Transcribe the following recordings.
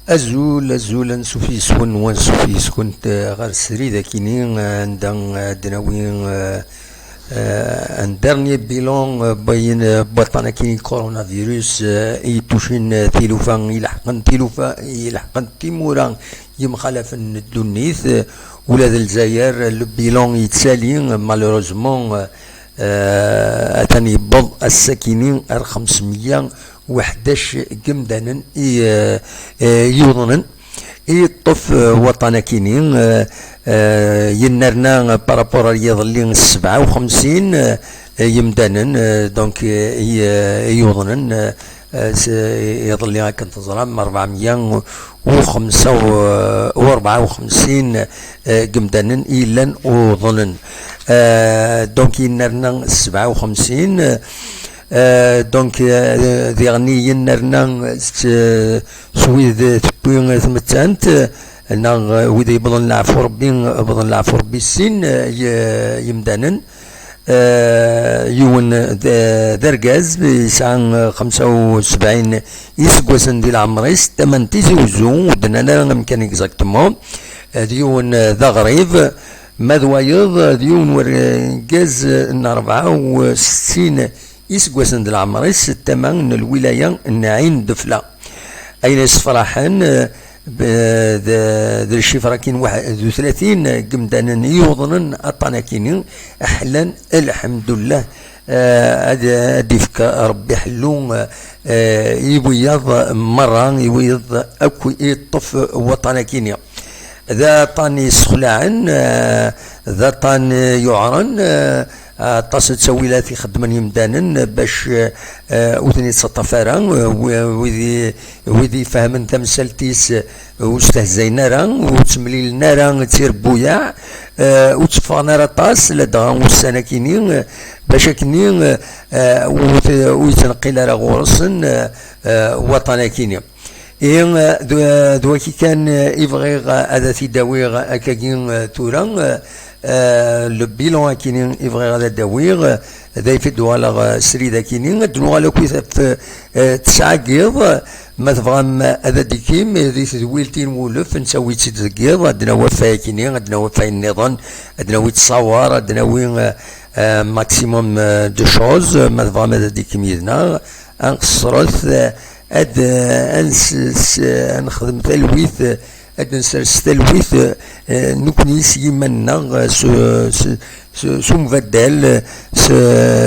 أزول نسوفي سكون ونسوفي سكون غير السري ذاكيني عندنا دناوين ان دارني بيلون بين بطانا كاين كورونا فيروس يتوشين تيلوفا يلحقن تيلوفا يلحقن تيمورا يمخالف الدنيث ولا الجزائر البيلون يتسالي مالوروزمون اتاني بض الساكنين 511 قمدانا يوضنن يطف وطنا كينين ينرنا بارابور يظلين 57 يمدانا دونك يوضنن يظل هكا تزرم 455 قمدانا إلا وظنن دونك ينرنا 57 دونك ديغني ينرنا سويد تبوين ثمتانت انا ويدا يبضن العفو ربي السين يمدانن يون درقاز يسعى 75 يسقوسن ديال عمريس تمن تيزوزو ودنا مكان اكزاكتومون ديون ذا غريب مذوايض ديون ورقاز 64 يسقوسن ديال عمريس تمن الولاية النعين دفلة أين يصفرحن ذا الشفرة كاين 31 قمدانا يوضنن الطناكينين أحلا الحمد لله ديفك ربي حلو يبيض مرة يبيض أكو يطف وطناكينيا ذا طاني سخلعن ذا طاني يعرن طاس تسويلات يخدمن يمدانا باش وثني تسطفارا وذي فهمن تمثالتيس وستهزينا راه وتمليلنا راه تير بويا وتفقنا راه طاس لدغا والسناكينين باش كني ويتنقل راه غورسن وطناكيني دواكي كان يبغي هذا تيداوي هكاكين تورا لو بيلون كاينين يبغي غادا داويغ ذا يفيدو على سريدا كاينين دنو على كويس تسعقيض ما تبغى هذا ديكيم ذي تدويلتين ولف نسوي تزقيض عندنا وفاء كاينين عندنا وفاء النظام عندنا وي تصور عندنا وين ماكسيموم دو شوز ما تبغى هذا ديكيم يدنا انقصرت نخدم تلويث نسرس تلويث نكني سيمنا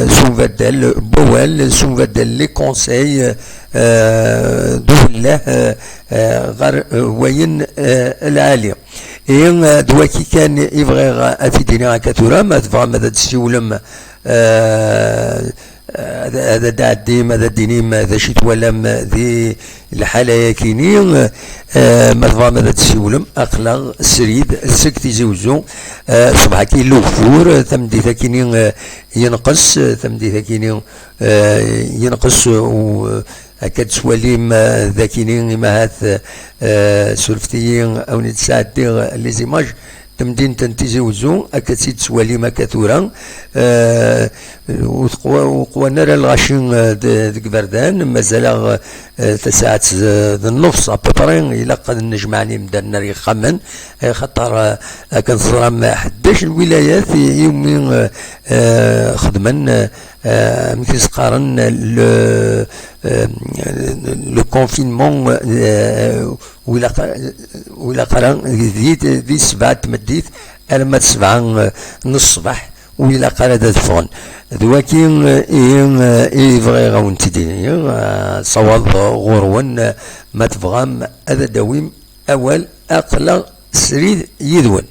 سنفدل بوال سنفدل لي كونساي دولة غير وين العالية دواكي كان يبغي افيدينا كثورة ما تفهم هذا السيولم هذا دعدي ماذا دينيم هذا شي تولم ذي الحالة كينين ما تفهم هذا تسيولم أخلاق سريد سكتي زوزو صباح كي لوفور ثمدي ثاكينين ينقص ثمدي ثاكينين ينقص أكاد سواليم ذاكينين ما هاث سلفتيين أو نتساعد لي زيماج تمدين تنتيزي وزو أكتسيد سوالي ما كثورا وقوانا راه الغاشين ديك بردان مازال تساعد النص ابوبرين إلا قد نجمعني مدرنا ري خمن خاطر كنصرا ما حداش الولايات يومين خدمن مكيس قارن لو كونفينمون ولا قران ذي 7 تمديت ألمات 7 نص صباح وإلا قال هذا الفون دواكي يبغي غاون تديني صواب غرون ما تبغام هذا دويم أول أقلا سريد يدون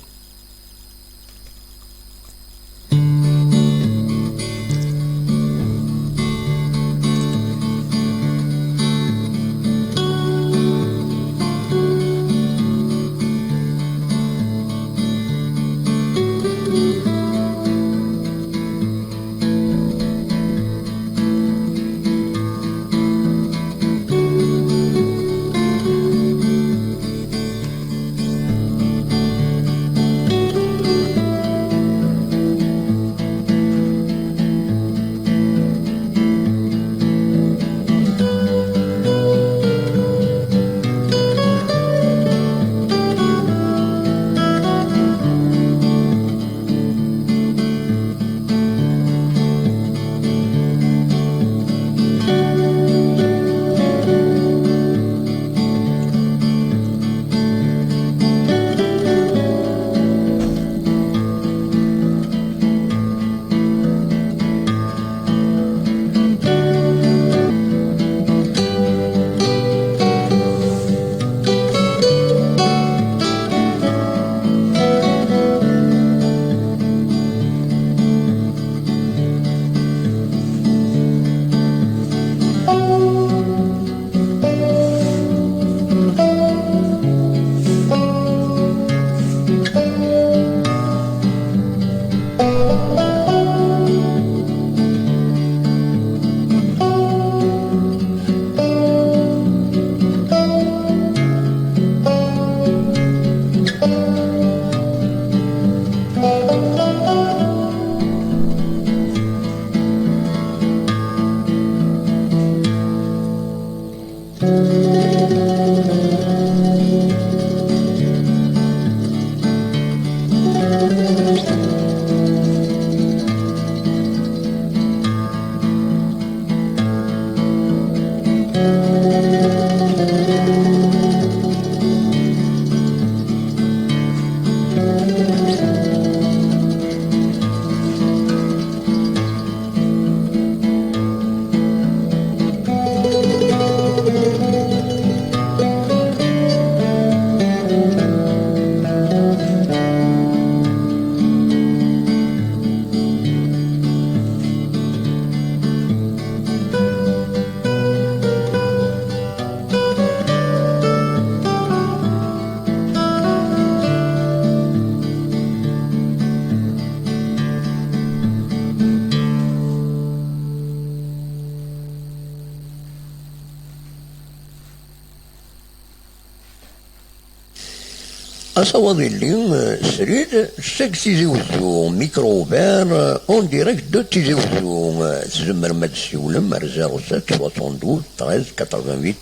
أصوات اللي سريد سك تيزي وزو ميكروفير اون ديريكت دو تيزي وزو تزمر ماد السيولم 07 72 13 88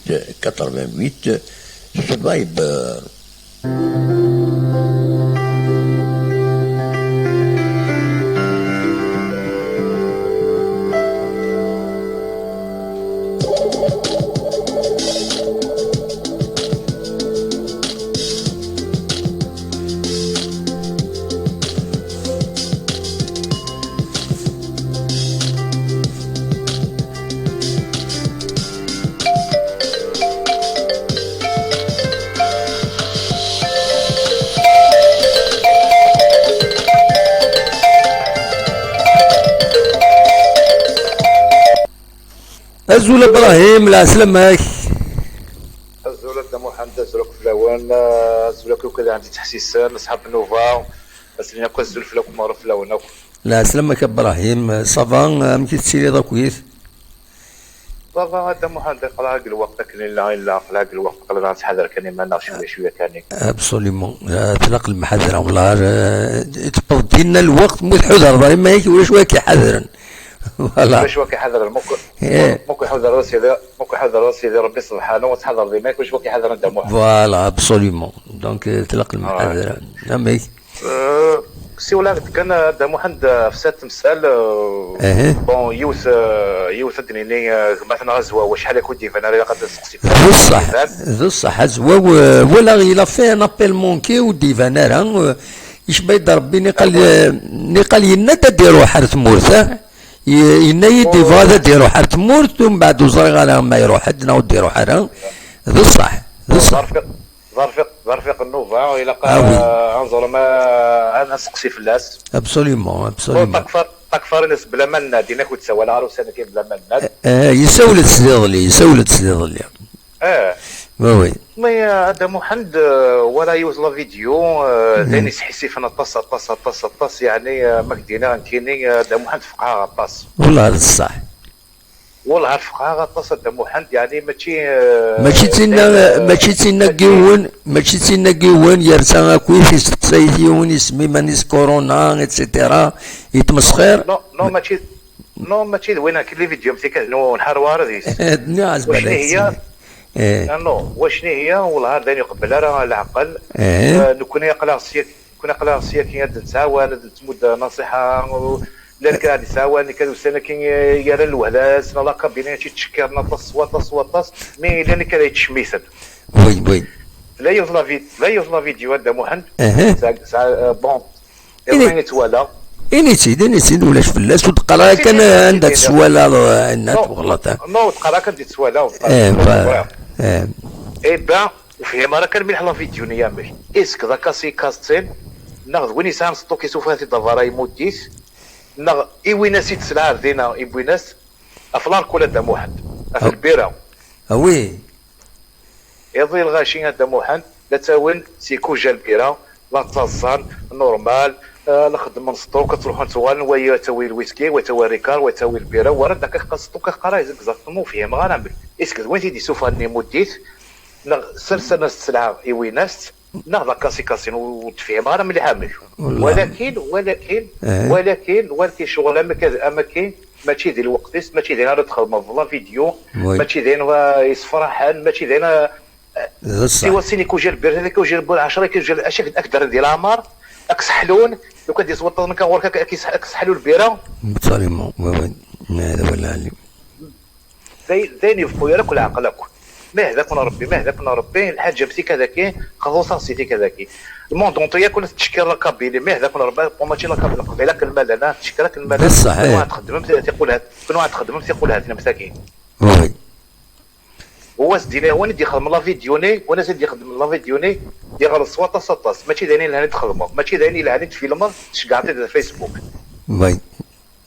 88 سفايبر. أزول إبراهيم العسلامة. أزول محمد أزولك فلاوان أزولك وكذا عندي تحسيس نصحاب نوفا بس لينا كوزول فلاك مارو فلاوان. لا سلامك إبراهيم صافا مكي تسيري ضاكويث. صافا هذا محمد قلع الوقت كاين لا قلع الوقت قلنا نتحذر كان ما شويه كاني. ابسوليمون تلاق المحذرة والله تبدي لنا الوقت مو حذر ضري ما هيك ولا شويه كيحذرن. فوالا واش هو كيحذر ممكن يحذر راسي ربي سبحانه وتحذر ديما واش هو كيحذر انت محمد. فوالا ابسوليمون دونك تلاق المحذرة نعم. سي ولا كان دا محمد في سات تمثال بون يوث الدنيني مثلا غزوه وشحال يكون ديفان انا قد نسقسي ذو الصح زوا ولا غيلا في ان ابيل مونكي وديفان راه يشبه ربي نقال ينا ديروا حرث مورثه ينا يدي فاذا ديروا حرث مورث ومن بعد وزرق على ما يروح حدنا وديروا حرا ذو الصح ظرفيق النوفا الى انظر ما انا نسقسي في الناس ابسوليمون تكفر الناس بلا ما ناديناك وتسوى العروس انا كاين بلا ما ناد يسولت سليض لي وي مي هذا محمد ولا يوصل فيديو لاني تحسي فينا طاس يعني ما كدينا كاينين هذا محمد فقها غطاس والله هذا الصح والله فقها غطاس هذا محمد يعني ماشي تينا كيون يرسى كويس سيديون يسمي مانيس كورونا اتسيتيرا يتمسخر ماشي وين كاين لي فيديو مثل كانوا نحار وارديس الناس واش هي واش هي والله داني قبل راه العقل نكون يقلع سياكي نتعاون تمد نصيحه لان كان هذه ساواني كانوا سنه كاين يرى الوهلاس لا كابينه تشكرنا طاس مي لان كان يتشميسن وي لا يوصل فيديو هذا محمد بون يبغي يتوالا انيتي ولاش فلاس وتقرا كان عندها تسوالا عندها تغلط نو تقرا كان تسوالا با وفي مره كان مليح لا فيديو نيامي اسك ذاك سي كاستين ناخذ وين يسام ستوكي سوفاتي دافاراي موديس ناخذ وين سيت سلعه دينا بويناس افلار كل هذا محمد في البيره وي يضي الغاشي هذا محمد لا تاون سيكو جا البيره لا تصان نورمال نخدم من ستوك تروح نتوان ويا تاوي الويسكي وتاوي ريكار وتاوي البيره ورد داك ستوك قرا اكزاكتومون فيهم غنعمل اسك وين تيدي سوفاني موديت سلسله السلعه ويناس ناخذ كاسي كاسين وتفهم راه مليحه منك. ولكن شغل اما كاين ماشي ديال الوقت، ماشي ديال تخدم في فيديو، ماشي ديال يصفرحان، ماشي ديال سيوا سيني كوجا البير هذاك وجا البير 10 كيجي اشاك اكثر ديال عمار اكسحلون لو كان ديال وطن كنورك كيسحلوا البيره بصاليمون. هذا هو العلم زين خويا لك ولا عقلك ما هذاك ربي الحاج جبتي كذا كاين خصوصا سيتي كذا كاين الموند اونطيا كل تشكر الكابيلي ما هذاك ربي ماشي لا كابيلي قبيله كلمه انا تشكرك المال صحيح. كل واحد تخدم تيقول هذا، كل واحد تخدم تيقول هذا مساكين. وي هو سدينا هو اللي يخدم لا فيديوني وانا زيد يخدم لا فيديوني ديال الصواطه سطاس ماشي دايرين لهاني تخدموا ماشي دايرين لهاني تفيلم تشكعتي في الفيسبوك. وي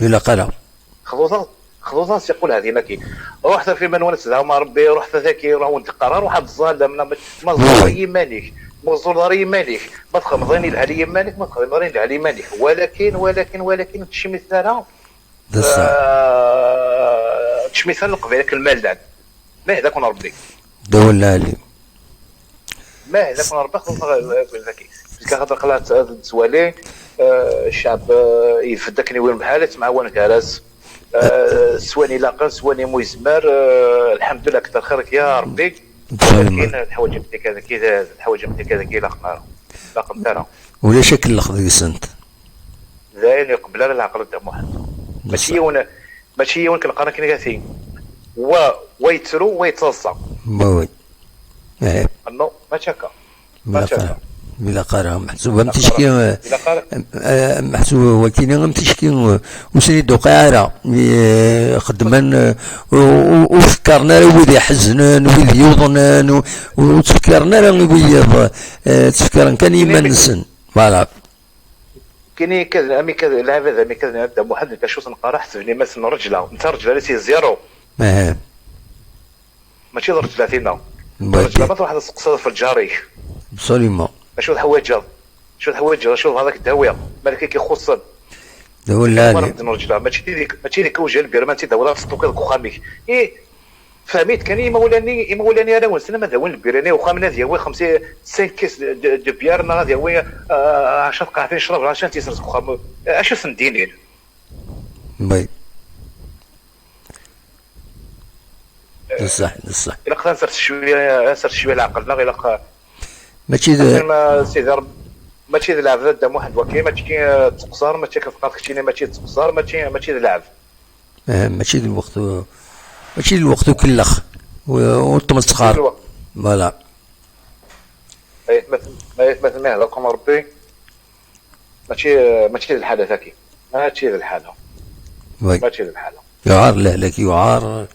الا قرا خصوصا يقول هذه ما كاين. رحت في من ونس مع ربي رحت ذاكي راه ولد قرار واحد الظالم ما زور يمانيك ما زور يمانيك ما تخمضيني على يمانك ما تخمضيني على يمانك ولكن شي مثال شي مثال قبيله المال ما هذاك ربي دولا لي ما هذاك ربي خصوصا ذاكي كنهضر قلات الزوالي الشعب يفدكني وين بحال مع وين كراس سواني لاقن سواني مزمر الحمد لله كثر خيرك يا ربي. كاين الحوايج كذا الحوايج كذا لاقنا لاقن ترى ولا شكل لخذ السنت زين يقبل على العقل تاع واحد ماشي وين كنقرا كاين كاثين ويترو ويتصصى وي انو ما شكا بلا قرا محسوبه متشكي محسوبه وكينا متشكي وسني دوقاره خدمان وفكرنا وذي حزنان وذي يوضنان وتفكرنا وذي تفكرنا كان يمنسن فوالا كاين كذا امي كذا لعب هذا امي كذا نبدا محدد كشوف نقرا حسبني مثلا رجله انت رجله اللي سي زيرو ماشي رجله ثينا رجله ما واحد السقسه في الجاري بصاليمون شو الحوايج شوف هذاك الدواء مالك كيخص دوا لا نرجع ماشي ديك وجه البير ما تدور في السوق الخامي فهميت كان مولاني انا ونسنا ما داون البيراني وخا من هذه هو 5 كيس دو بيار ما هذه هو 10 قاعدين نشرب عشان تيسرق خام اش سندينين وي صح الا قدرت نسرت شويه العقل لا الا ماشي ماشي العب دا واحد وكي ماشي تقصر ماشي كتبقى كتيني ماشي تقصر ماشي العب ماشي الوقت كلخ والتمسخر فوالا مثل ما هذاكم ربي ماشي الحاله ذاكي ماشي الحاله يعار لك يعار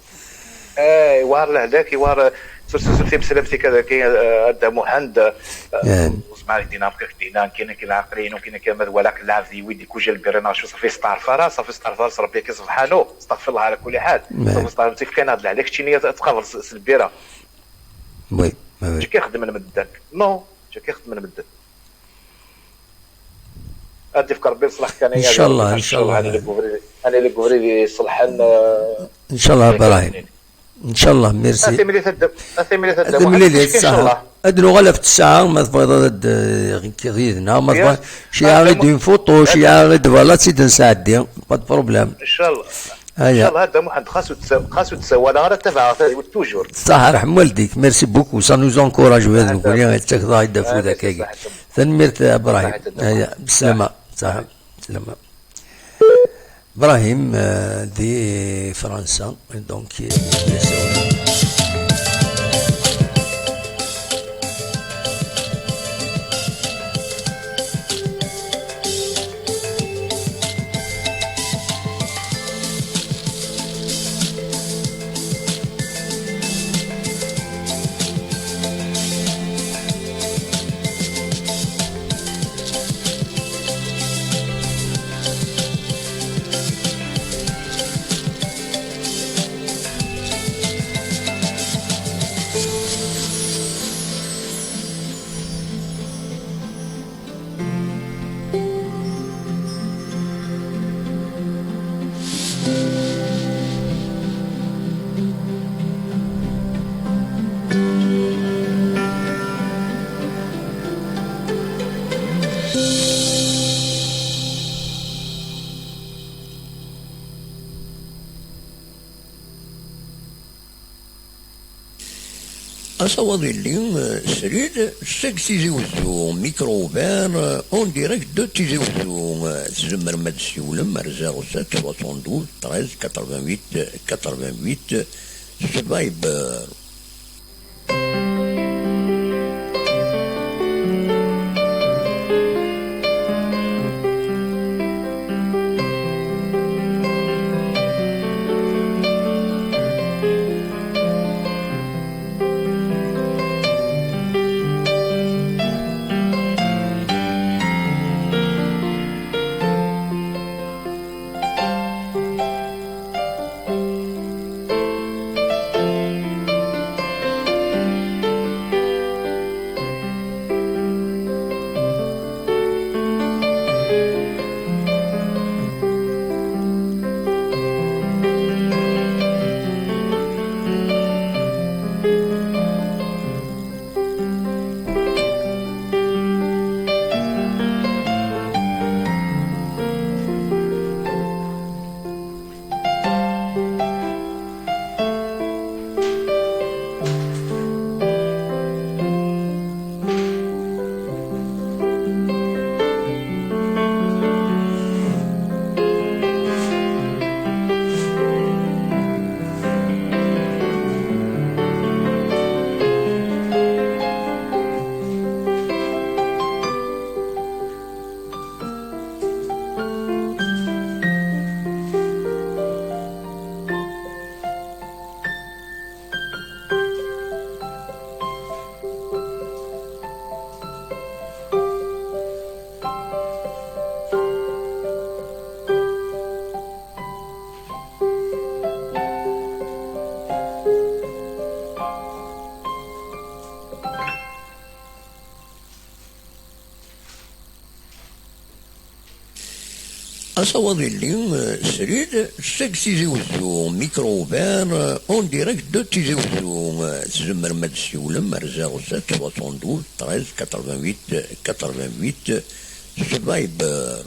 يوار لهداك يوار سلسلتي بسلامتي كذا كاين هذا محند اسمع دينامك دينام كاين عاقلين وكاين كامل ولكن لاعب في ويدي كوجا البرنا شو صافي استغفر ربي كي سبحانه استغفر الله على كل حال صافي كاين هذا عليك شي تقابل البيره وي جا كيخدم من مدك جا كيخدم من مدك ادي فكر ربي يصلح كان ان شاء الله انا اللي قبري يصلحن ان شاء الله ابراهيم ان شاء الله ميرسي اثملي الساعه ادنو غلفت الساعه ما تفضل كيغيدنا ما تفضل شي غيد اون فوتو شي غيد فوالا تزيد نساعدي با بروبليم ان شاء الله ان شاء الله هذا واحد خاصو تسوى انا تبع توجور صح رحم والديك ميرسي بوكو سا نوز انكوراج هذا نقول يا تاخذ دافو ذاك كي ثنمرت ابراهيم بالسلامه صح سلامه ابراهيم دي فرنسا دونك أصوات اللي سريد سكسي زوزو ميكروفان اون ديريكت دو تيزي وزو تزمر ماد السيولم مرزاغ 72 13 88 88 سفايبر. أصوات اللي سريد سكسي زوزو ميكروفان اون ديريكت دو تيزي وزو تزمر ماد السيولم مرزاغ 72 13 88 88 سفايبر.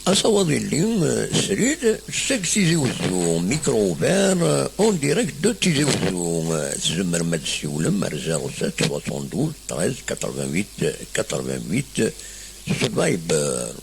أصوات اللي سريد سكسي زوزو ميكروفان اون ديريكت دو تيزي وزو تزمر ماد السيولم مرزاغ 72 13 88 88 سفايبر.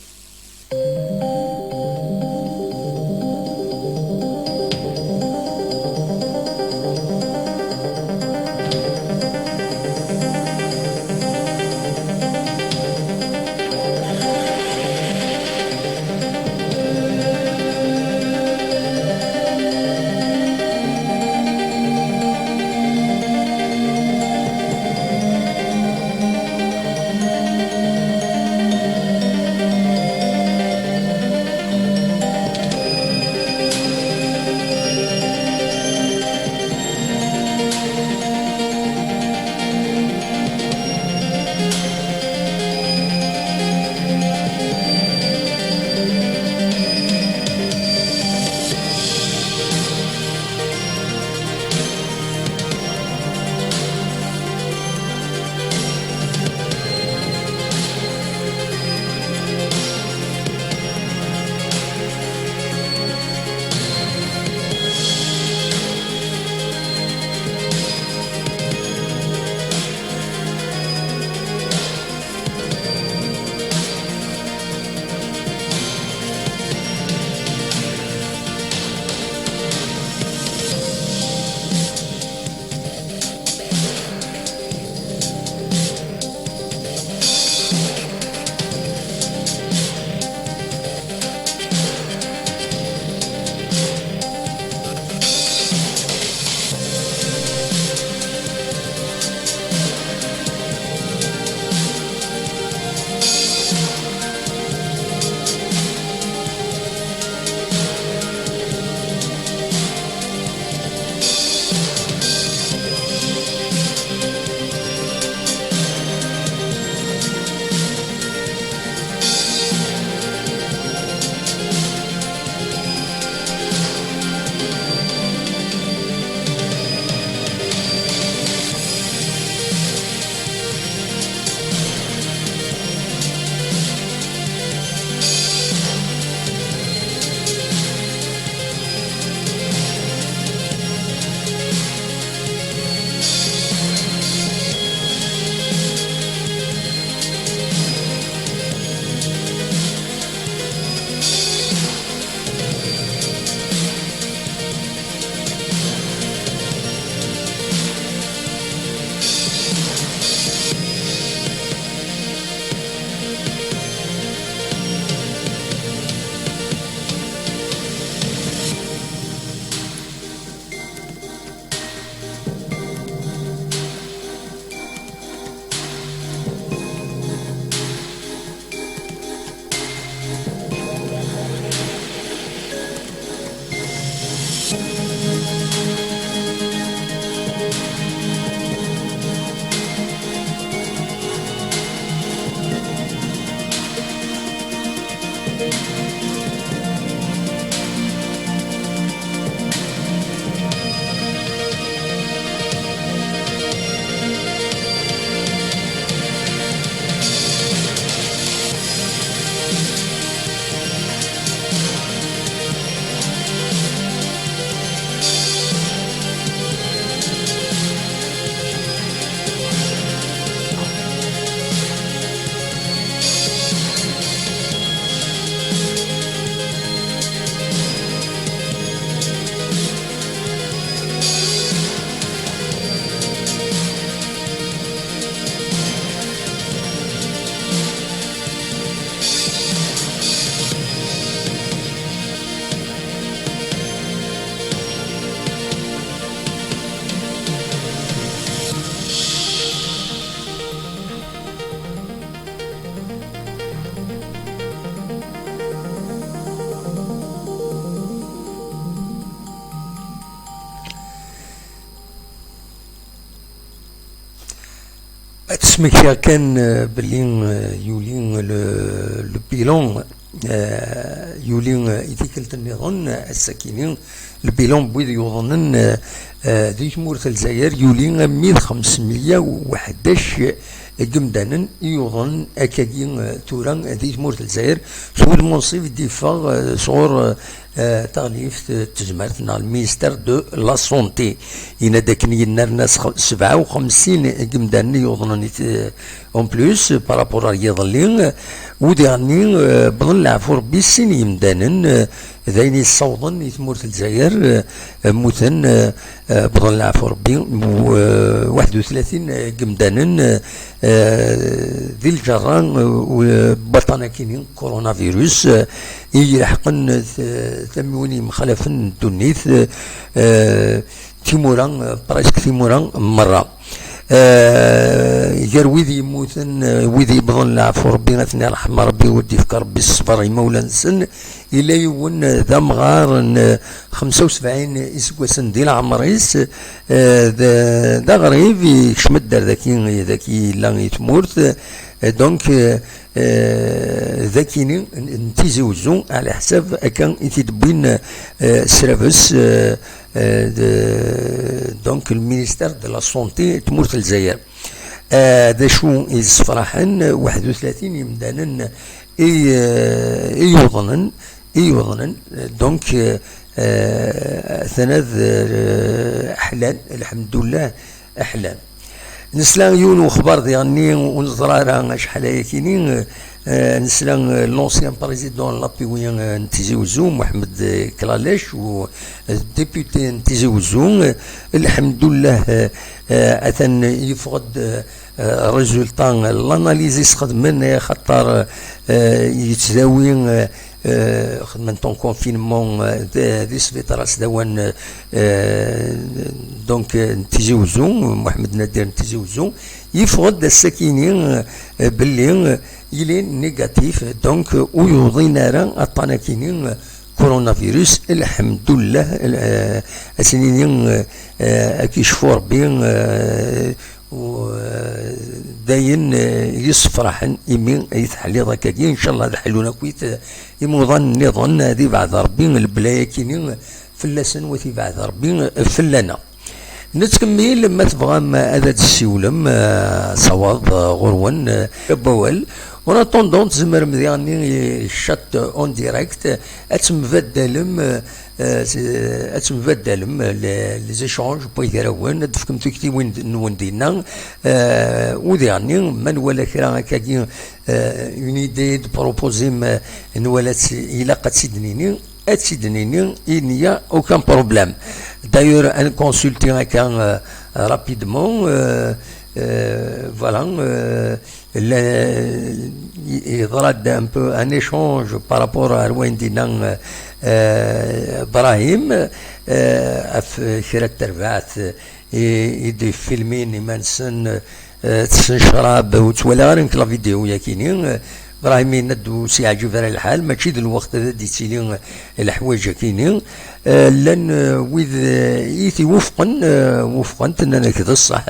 اسمك يا كان باللي يولين لو بيلون يولين يتكلت النظام الساكنين البيلون بويد يظنن ذي جمهورية الجزائر يولين 1511 جمدانا يظن أكادين توران ذي جمهورية الجزائر شو المنصب دفاع صور تغليف تجمعتنا المينستر دو لا سونتي إن داكني الناس 57 جمدان يظنني اون بلوس بارابور يظلين وداني بظن العفور بالسن يمدانا ذاين الصوضن يتمور الجزائر موثن بظن العفور بي 31 جمدانا ذي الجران وبطنا كينين كورونا فيروس يلحقن ثموني مخالفن دونيث تيموران براسك تيموران مرة غير ويدي يموتن ويدي بظن العفو ربي غثني رحم ربي ودي فكر ربي الصبر يمولا نسن إلا يون ذا مغار 75 إسكواسن ديال عمريس ذا غريب يشمد دار ذاكي لا يتمورت دونك ذاكيني نتيزوزو على حساب كان يتدبين سيرفيس دونك المينيستير دو لا سونتي تمورت الجزائر ذا شو يصفرحن 31 يمدانا يوضنن دونك ثلاث أحلام الحمد لله أحلام نسلان يون وخبر ديالني ونزرارا شحال هيكيني نسلان لونسيان بريزيدون لابيويان نتيزيوزو محمد كلالاش و ديبوتي نتيزيوزو الحمد لله اثن يفقد ريزولطان لاناليزيس خدمنا خاطر يتداوي خدمة كونفينمون ذي سفيطراس دوان دونك نتيزيوزو محمد نادر نتيزيوزو يفقد الساكنين باللي يلين نيجاتيف دونك ويوضينا راه الطناكينين كورونا فيروس الحمد لله اسنين كيشفوا ربي وداين يصفرحن يمين يتحلي ضكاكي ان شاء الله دحلونا كويت يموضن نظن هذه بعد ربي البلايا كينين فلاسن وثي بعد ربي فلانا نتكمل لما تبغى هذا السيولم صواب غروان بوال ونا طوندون تزمر مزياني شات اون ديريكت اتمبدلم لي زيشونج بويديروان دفكم تكتي وين دينا ودياني من ولا كرا كاين اون ايدي دو بروبوزي نولا الى قد سيدنيني il n'y a aucun problème. D'ailleurs, un consultant rapidement, voilà, il aura un peu un échange par rapport à Wendina Brahim, خيرات تربعت يدي فيلمين يمانسن تسنشراب وتولى غير لا فيديو ياكينين ابراهيم ندو سيعجب على الحال ماشي ذا الوقت هذا ديتيلي الحوايج كاينين لان وذ يثي وفقا تنانا كذا الصح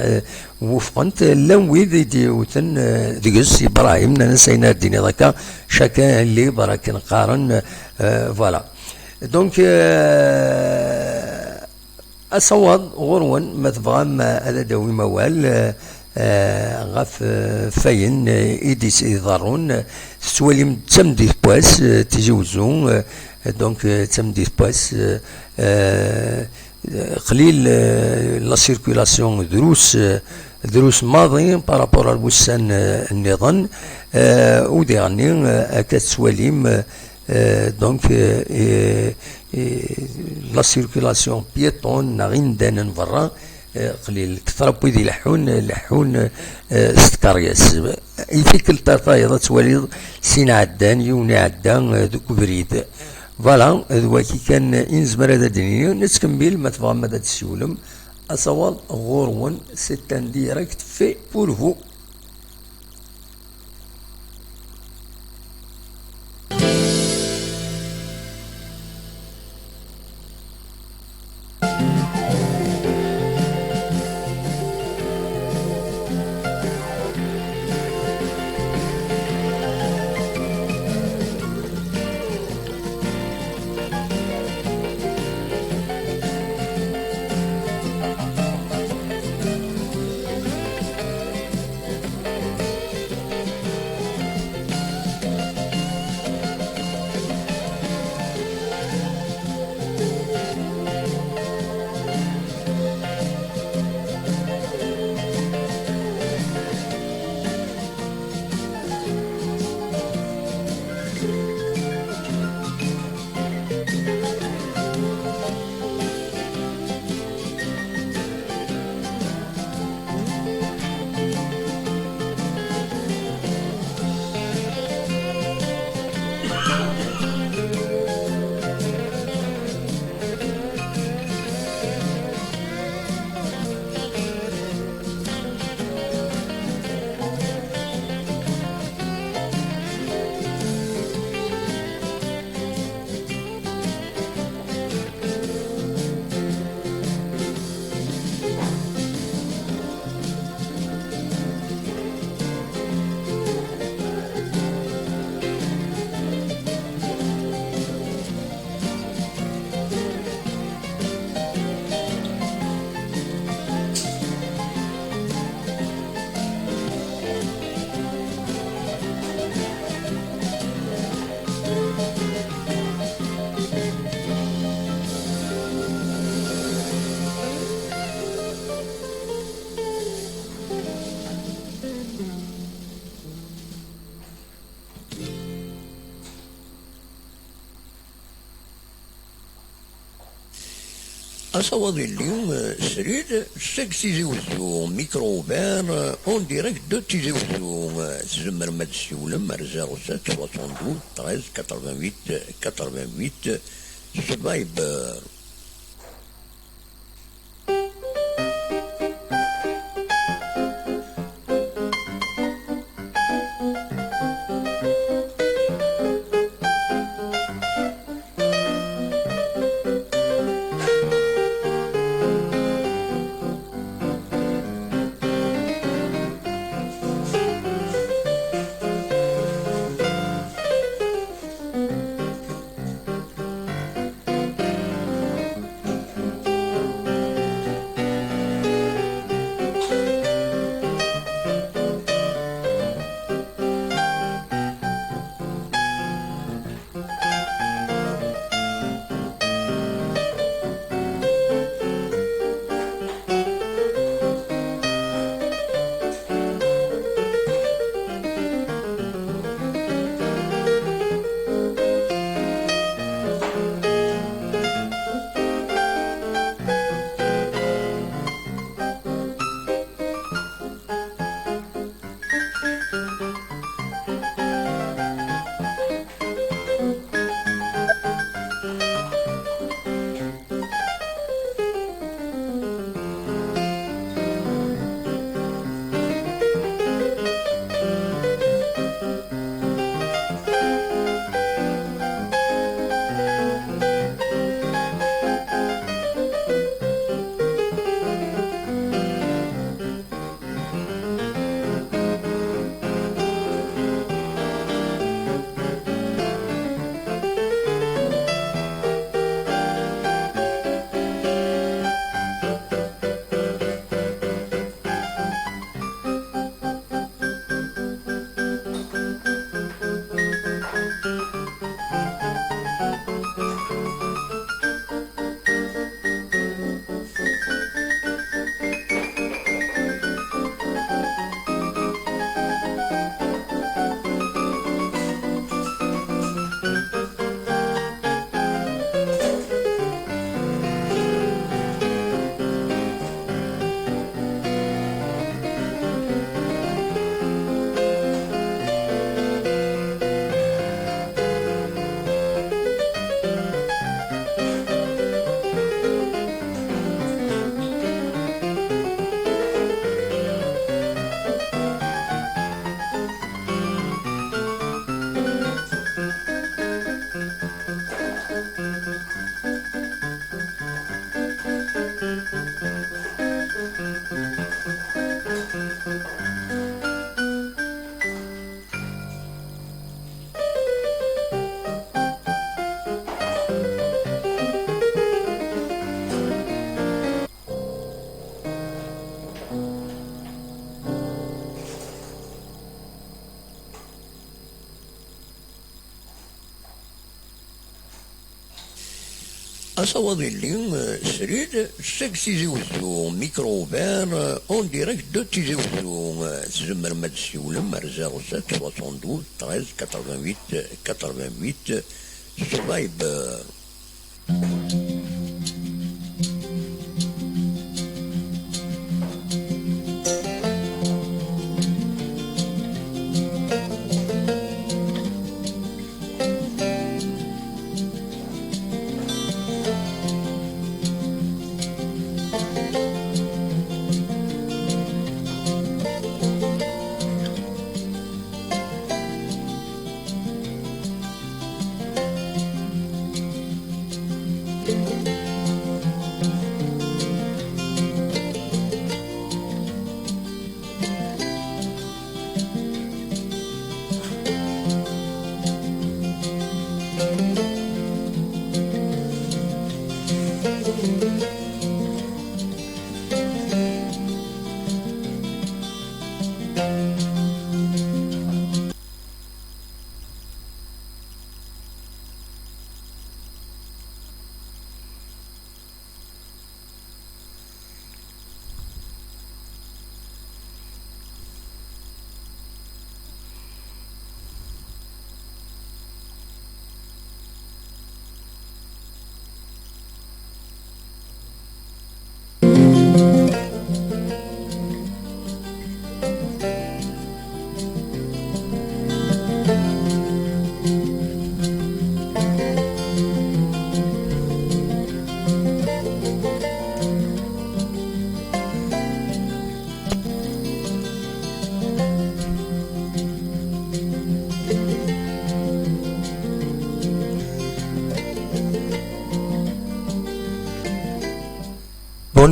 وفقا لان وذ ديوتن ديكس ابراهيم نسينا الدنيا ذاك شكا اللي برك نقارن فوالا دونك اصوات غرون ما تبغى هذا داوي موال غاف فاين ايديس يضرون سواليم تمدي باس تجوزون دونك تمدي باس قليل لا سيركولاسيون دروس ماضي بارابور البستان النظام وديرني اكاد سواليم دونك لا سيركولاسيون بيتون ناغين دانا برا قليل كثر بويدي لحون ستكارياس يفيك التطايض تواليض سين عدان يوني عدان دوك بريد فوالا دواكي كان انزمر هذا الدنيا نتكمل ما تبغى مدى تسولم اصوال غورون سيتان ديريكت في بور فو أصوات اليوم سريد سكسي زوزو ميكروبان اون ديريكت دو تي زوزو تزمر ماد السيولم 07 72 13 88 88 سبايبر. أصوات اليوم سريد سكسي زوزو ميكروبان اون ديريكت دو تي زوزو تزمر ماد السيولم 07 72 13 88 88 سبايبر.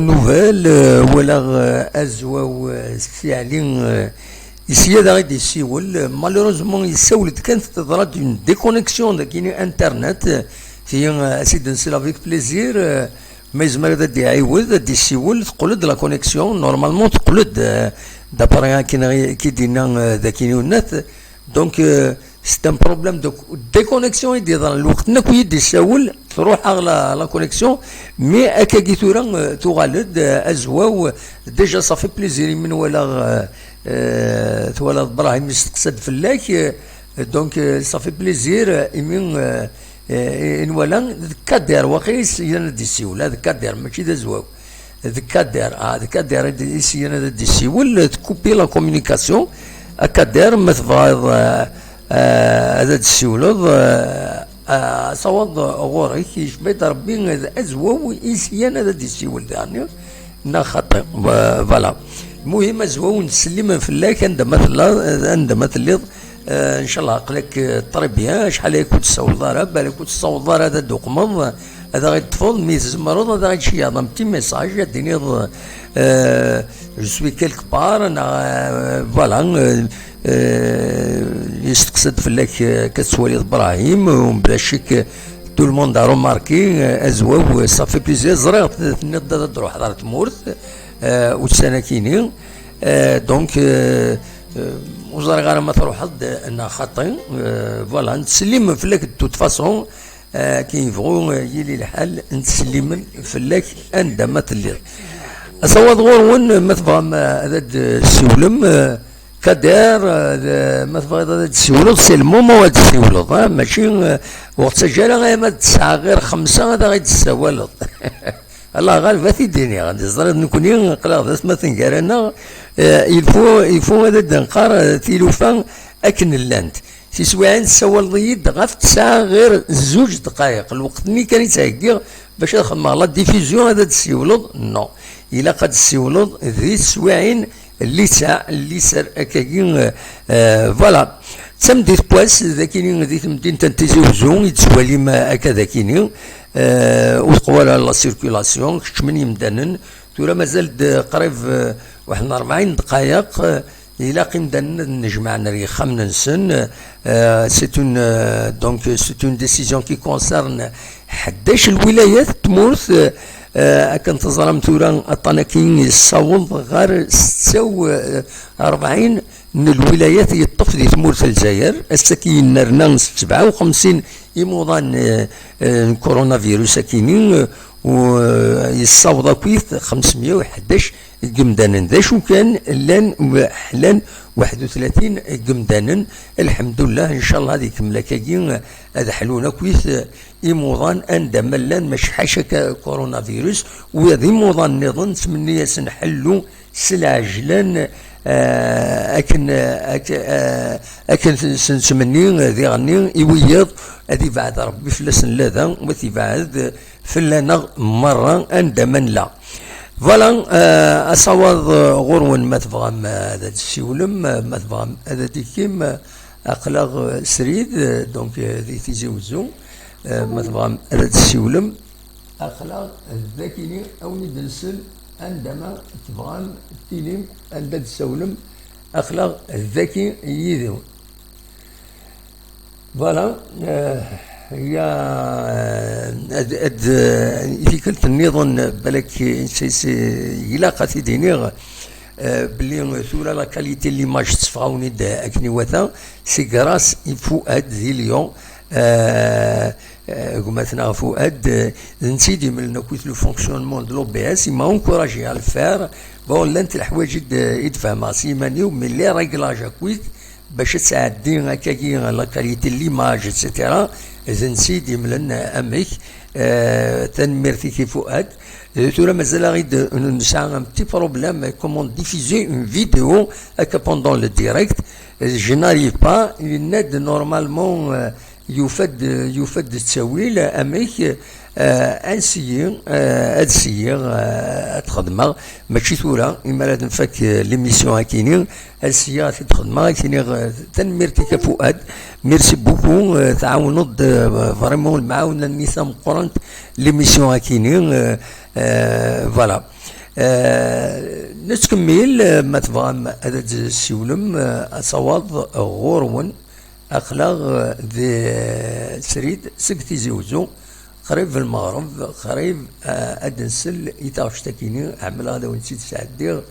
bonne nouvelle ولا أزوا فعلين ici dans des سيول malheureusement يسولد كانت تضرب une déconnexion كاين انترنت في سيد نسير avec plaisir ما يزمر هذا دي عيود دي سيول تقلد لا كونيكسيون نورمالمون تقلد دابا كي دينا ذاك النت دونك سي ان بروبليم دو ديكونيكسيون يدير الوقت نكو يدي الساول تروح على لا كونيكسيون مي اكا كيتورا تغالد ازواو ديجا صافي بليزير من ولا ولا ابراهيم يستقصد فلاك دونك صافي بليزير يمين ان ولا كادير وقيس ينادي السيول هذا كادير ماشي ذا زواو كادير يسينا دي السيول تكوبي لا كومونيكاسيون كادير مثل هذا السيولوض صوت غوري يشبه ربي ازواو يسيان هذا السيول يعني خطر فوالا المهم ازواو نسلم في الله عندما تليض ان شاء الله عقلك طربيا شحال يكون تصور ضرب بالك تصور ضرب هذا الدوكمون هذا غيتفضل مي تزمرض هذا غيشي هذا بتي ميساج يديني جو سوي كيلك بار انا فوالا يستقصد فلاك كتسوالي ابراهيم وبلا شك تو الموند ا روماركي ازواو صافي بليزير زريغ نضد تروح حضرت مورث وتسانكيني دونك وزريغ انا ما تروح انا خاطي فوالا نتسلم فلاك دو فاسون كيبغوا يلي الحال نتسلم فلاك عندما تلي اصوات غورون ما تفهم هذا السولم كدار ما تفهم هذا السولم سي المومون هذا السولم ماشي وقت سجل ما تسعه غير 5 هذا غيتساوالط الله غالب في الدنيا غادي زرد نكوني قلاص ما تنقرانا يفو هذا الدنقار تيلوفان اكن اللاند في سواعين سوال ضيد غاف تسعة غير 2 دقائق الوقت اللي كان يتهكر باش نخدم لا ديفيزيون هذا السيولوض نو الا قد السيولوض ذي سواعين اللي سار اكاكين فوالا تمديت بواس ذاكيني ذي تمدين تنتيزيوزون يتسوالي ما اكا ذاكيني وتقوى لا سيركيلاسيون كشمن يمدانن تورا مازال قريب واحد 40 دقائق إلا قمنا نجمع نري خمن سن سي اون دونك سي اون ديسيزيون كي كونسيرن 11 الولايات تمورث كانت تظلم تورا الطناكين يصوت غير 46 من الولايات يطف دي تمورث الجزائر السكين نرنا 57 يموضان كورونا فيروس ساكينين ويصوت كويت 511 قمدانا ذا شو كان لان حلان 31 قمدانا الحمد لله ان شاء الله هذيك ملاكاكين هذا حلونا كويس يموضان عندما لان مش حاشا كورونا فيروس وهذا يموضان نظن تمنية سنحلو سلعجلان اكن سنسمني ذي غني يويض هذي بعد ربي فلسن لذا وذي بعد فلنا مرة عندما لا فوالا اصوات غرون ما تفهم هذا السيولم ما تفهم هذا ديكيم اقلاغ سريد دونك ذي تيزيوزو ما تفهم هذا السيولم اقلاغ الذاكيني او ندنسل عندما تفهم تيليم هذا السولم اقلاغ الذكي يذو فوالا هي في كلت النظام بالك يلاقى في دينيغ بلي ثورة لا كاليتي اللي ماش تصفاوني دا اكني وثا سي غراس فؤاد ذي اليوم قمتنا فؤاد نسيدي من نكوت لو فونكسيونمون دو بي اس ما انكوراجي على الفار بون لانت الحوايج يدفع سيماني ومن لي ريغلاج كويت باش تساعدي هكاكي لا كاليتي ليماج اتسيتيرا اذا نسيدي من امريك تنميرتي كي فؤاد تورا مازال غير نسعى ان بتي بروبليم كومون ديفيزي اون فيديو هكا بوندون لو ديريكت جو ناريف با يناد نورمالمون يفد التسويل امريك انسيي ادسيي تخدمها ماشي ثورة اما لا نفك ليميسيون هاكيني السيا تخدمها كيني تنميرتي كفؤاد ميرسي بوكو تعاونوا فريمون المعاونه النساء مقرنت ليميسيون هاكيني فوالا نتكمل ما تبغى هذا السيولم أصوات غورون أخلاق ذي سريد سكتي زوزو قريب في المغرب قريب أدنسل يتاشتكيني عمل هذا ونسيت سعدير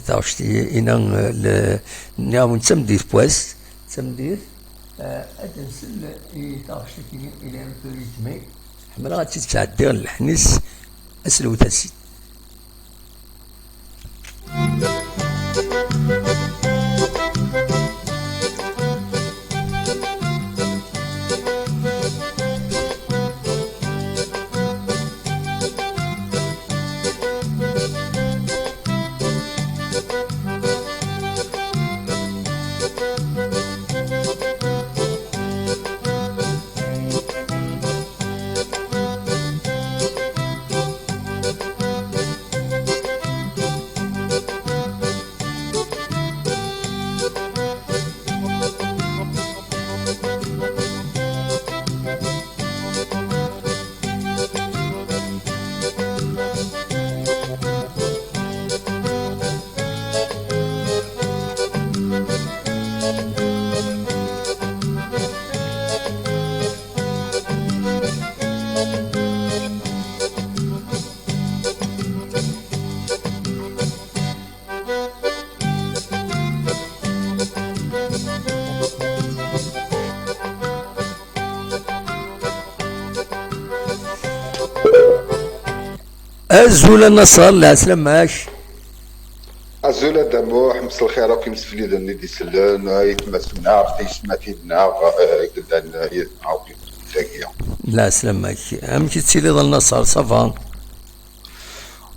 تاشتي إنا نعم نسمديث بواس تسمديث أدنسل يتاشتكيني إلى التوريزمي عمل هذا نسيت سعدير الحنس أسلو تاسي الزول النصر لا سلماش الزول دموح مس الخير وكي مسفلي ذا ندي سلان يتمسنا عرفتي سماتي بنا قدان عاودي تاكيا لا سلماش امشي تسيلي ذا النصر صافا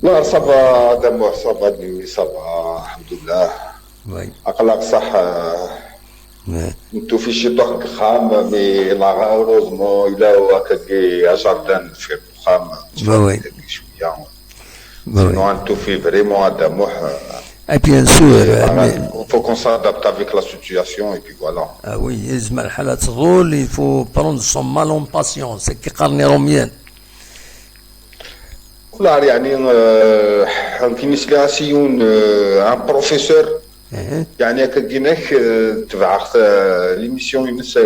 لا صافا دموح صافا دنيوي صافا الحمد لله اقلق صح نتو في شي طوق خام مي لا غوروزمون الا هكاكي جاردان في خام وي شويه sinon tout fait vraiment à Damoh. Et bien sûr, il faut qu'on s'adapte avec la situation et puis voilà. Ah oui, il faut prendre son mal en patience, c'est qui قرني روميان. لا يعني يمكن يسلاسيون ان بروفيسور يعني كديناك تبعت ليميسيون ينس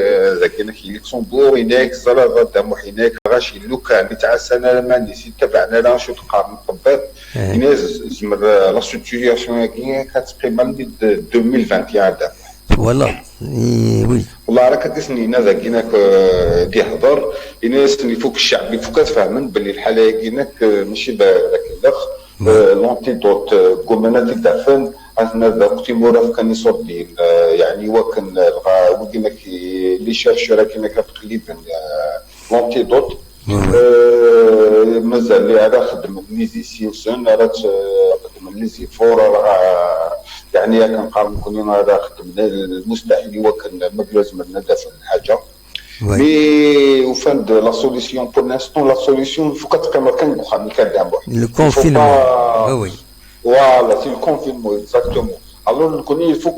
زكيناك لوكسمبور هناك زرا دامو هناك غاشي لوكا تاع السنه لما نسيت تبعنا لا شو تقارن طبات الناس زمر لا سيتوياسيون كي كتقريبا 2021 دابا والله وي والله راك كتسني ناس كيناك دي هضر الناس اللي فوق الشعب اللي فوق تفهمن باللي الحاله كيناك ماشي داك الاخ لونتيدوت كومناتي دافن عندنا ذاك تيمور كان يصوب لي يعني وكان وديما لي شيرشور كيما كتقليبا لونتيدوت مازال لي راه خدم ميزيسيون راه خدم لي فور يعني كنقارن كوني راه خدمنا المستحيل وكان ما لازم لنا دافع الحاجه مي وفان دو لا سوليسيون بور لانستون لا سوليسيون فوق كتقيم كان بخامي كدابا لو كونفينمون وي Voilà, c'est le confinement, exactement. Alors, il faut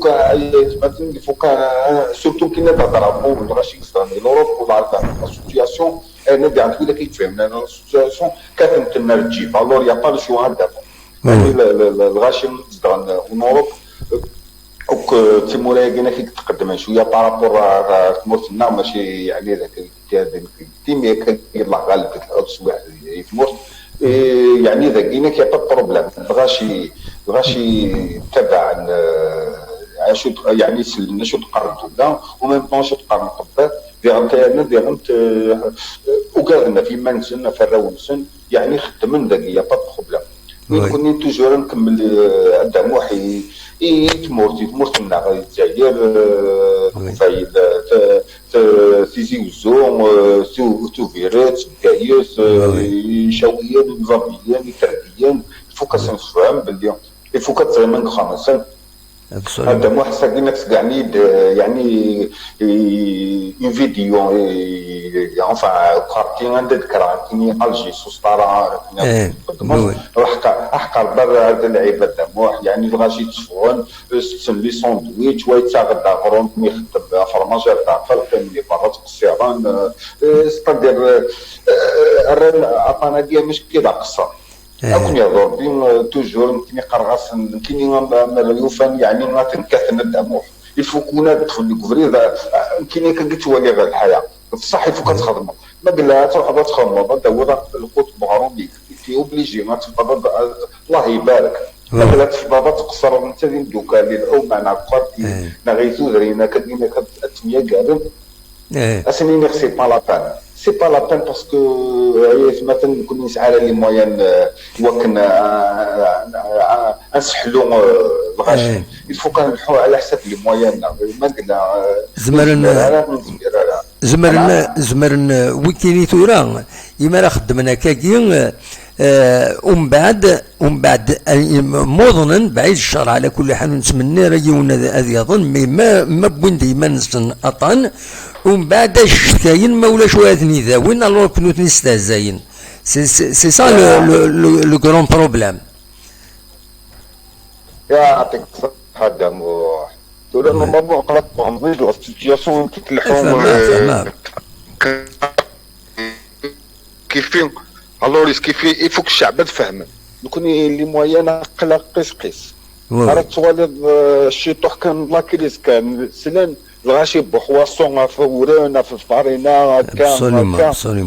surtout qu'il n'y ait pas de rapport avec la Chine, l'Europe, pour la situation, elle n'est bien plus qu'il fait, mais la situation, qu'elle est énergique. Alors, il n'y a pas le choix d'abord. La Chine, en Europe, donc, Timor est تقدم شويه بارابور تمرتنا ماشي يعني ذاك التيم كيطلع غالب الاسبوع يتمرت يعني ذاك هناك يا با بروبليم بغاشي تبع شو يعني سلنا شو تقرضوا لا وميم طون شو تقرضوا قبل فيغنتنا فيغنت وقالنا في منسن في الراونسن يعني خدمن ذاك يا با بروبليم كوني توجور نكمل الدموح تمرت لنا الجزائر فايد تيزي وزون توفيرات كايس شاويين نظاميين تربيين فوكس نفهم باللي فوكس من خمسة هذا مو حسا كيما تسقعني يعني اون فيديو يعني كارتي نذكر كيني الجي سوستارا احقر برا هذا اللعيبه دموح يعني الغاشي تفون لي ساندويتش ويتغدى غرون يخدم فرماجر تاع فرق اللي برا تقصيران ستادير عطانا ديال مش كذا قصه أكون يهضر بين توجور يمكن قرغاس يمكن يوفان يعني ما تنكثن الدموع يفوكونا تدخل الكفري يمكن كنت تولي غير الحياة بصح يفوك تخدم ما قلنا تروح تخدم دور القوت بغرومي في اوبليجي ما تفضل الله يبارك ما تفضل تقصر انت دين دوكا او معنا قارتي نغيثو درينا كدينا كتميا كارم اسني نغسي با لا بان سي با لا بان باسكو مثلا نكون نسعى لي موين وكن نسحلو الغش يفوق نلحو على حساب لي موين ما قلنا زمرن ويكيني تورا يما راه خدمنا كاكين ومن بعد موضنا بعيد الشر على كل حال نتمنى ريون هذه يظن ما بوين ديما نسن اطان ومن بعد الشكاين ما ولاش واثني ذا وين الله كنت نستهزاين سي سا لو غران بروبليم يعطيك الصحة دامو تقول انه الموضوع قرأت تنظير والسيتياسيون تتلحون كيفين الوريس كيفين يفوك الشعب تفهم نكون اللي مويانا قلق قيس عرفت توالد الشيطوح كان لاكيليس كان سنان الغاشي بحواصون في ورانا في الفارينا كان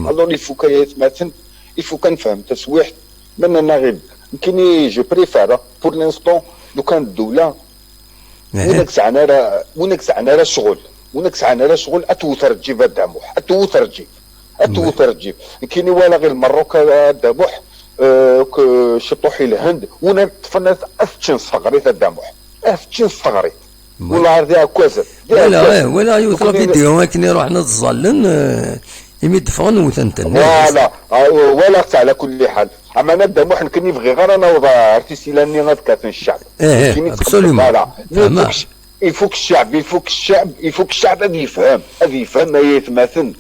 الور يفوك يتماتن يفوك نفهم تسويح من انا غير يمكن جو بريفير بور لانستون لو كان الدولة ونك سعنا راه الشغل اتوثر تجيب الدموح اتوثر تجيب كاين ولا غير المروك الدموح شطوحي الهند ونا تفنت افتشن صغريت الدموح افتشن صغريت ولا هذا كوزر ولا يوثر فيديو ولكن يروح نتظلن يمد فون وثنتن ولا على كل حال اما نبدا موح نكون نبغي غير انا وضع ارتيسي لاني غتكاتن الشعب يفوك الشعب هذا يفهم ما يتماثل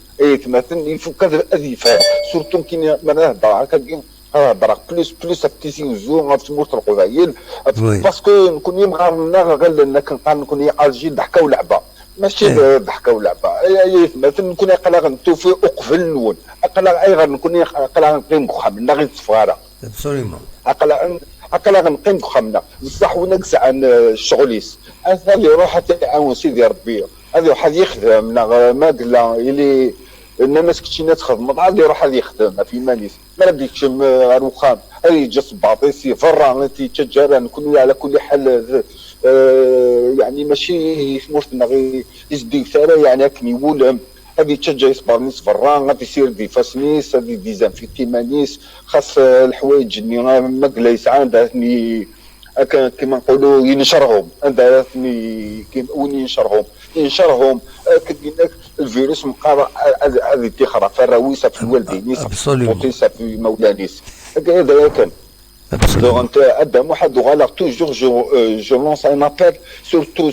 يفوك هذا يفهم سورتو كي ما نهضر هكا هضر بلوس ابتيسي وزو في تمورت القبايل باسكو نكون يمغارنا غير انك نكون الجي ضحكه ولعبه ماشي ضحكه ولعبه مثلا نكون قلق نتوفي اقفل النون قلق اي غير نكون قلق نقيم خمنا غير صفاره ابسوليومون قلق نقيم خمنا بصح ونقص عن الشغليس هذا اللي روح تعاون سيدي ربي هذا واحد يخدم ما قال اللي الناس كتشينا تخدم عاد يروح هذا يخدم في مانيس ما بديكش روخام هذه يجي باطيسي فرا انت تجار نكون على كل حال يعني ماشي سموتنا غير يزدي ثرى يعني كني ولم هذه تجا يصبرنيس فرا غادي يصير دي فاسنيس هذه ديزانفيكتي مانيس خاص الحوايج اللي ما قلا يسعى داتني كما نقولوا ينشرهم داتني وين ينشرهم كدينا الفيروس مقارا هذه تخرا فراويسه في الوالدين بوطيسه في مولانيس هذا كان دونك انت ادم واحد غالق توجور جو لونس ان ابل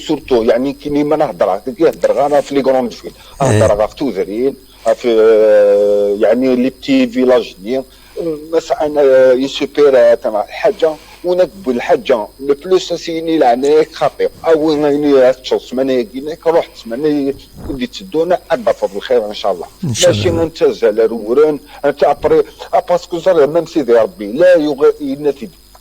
سورتو يعني كي ما نهضر غير في لي غروند فيل نهضر غير في توزرين في يعني لي بتي فيلاجني مثلا يسوبر تاع الحاجه ونكبوا الحاجه لو بلوس سيني لعناك خطير او يعني تشوف ماني كينك روح تسمعني ودي تدونا ابا بالخير ان شاء الله ماشي انت زال روران انت ابري باسكو زال ميم سيدي ربي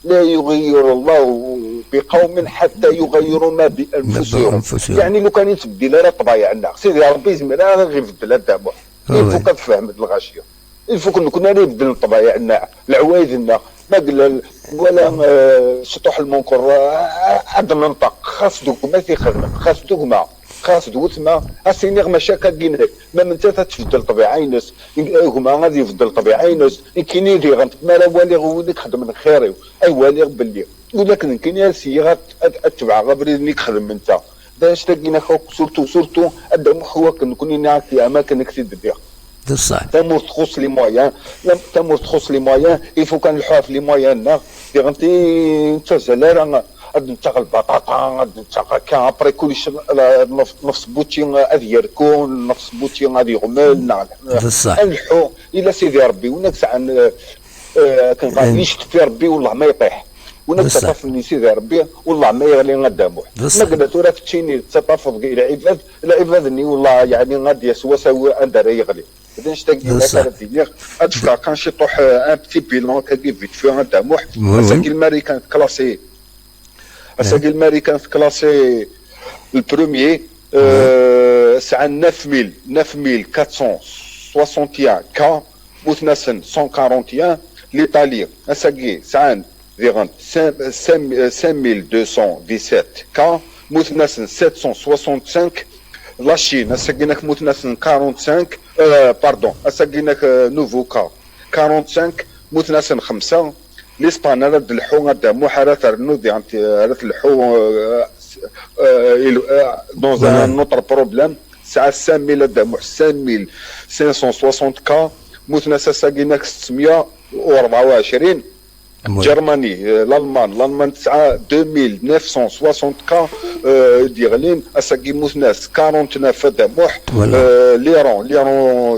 لا يغير الله بقوم حتى يغيروا ما بانفسهم يعني لو كان يتبدل راه طبايعنا سيدي ربي زعما غير يبدل الدابا يفوك تفهم الغاشيه يفوك نكون نبدل طبايعنا العوايدنا ما قال ولا سطوح المنكر عاد منطق خاص دوكما تيخدم خاص دوكما اسيني مشاكل كاين ما من انت تفضل طبيعي ناس هما غادي يفضل طبيعي ناس كاين اللي غنت ما لا والي غولك خدم من خيري اي والي باللي ولكن كاين سيغات اتبع غبري تخدم انت باش تلقينا سورتو ادم هو كنكون نعرف في اماكن كثير دير صح تمور تخص لي مويان يفو كان الحواف لي مويان ديغنتي انت زلال انت البطاطا انت كان ابري كلشي نفس بوتي غادي يركون نفس بوتي غادي يغمل بصح الحو الا سيدي ربي ونكس عن كان غادي يشت في ربي والله ما يطيح ونكس تفني سيدي ربي والله ما يغلي قدامه ما قدرت راه تشيني تتفض الى العباد اني والله يعني غادي يسوى اندر يغلي بعدين شتاقي لك على دينيغ ادفع كان شي طوح ان بتي بيلون كي فيت في ان داموح اساكي الماريكان كلاسي اساكي الماريكان كلاسي البروميي سعى 9461 كا مثنسن 141 ليطالي اساكي سعى ديغان 5217 كا مثنسن 765 لا شين اساكيناك مثنسن 45 باردون اساكيناك نوفو كا 45 مثنسن 5 لاسبان راه الحو هذا محارات رنودي انت راه الحو دون ان نوتر بروبليم ساعه 5000 هذا 5560 كا مثنسن اساكيناك 624 جرماني الالمان تسعة 2960 كا ديغلين اساكي موسناس 49 دموح ليرون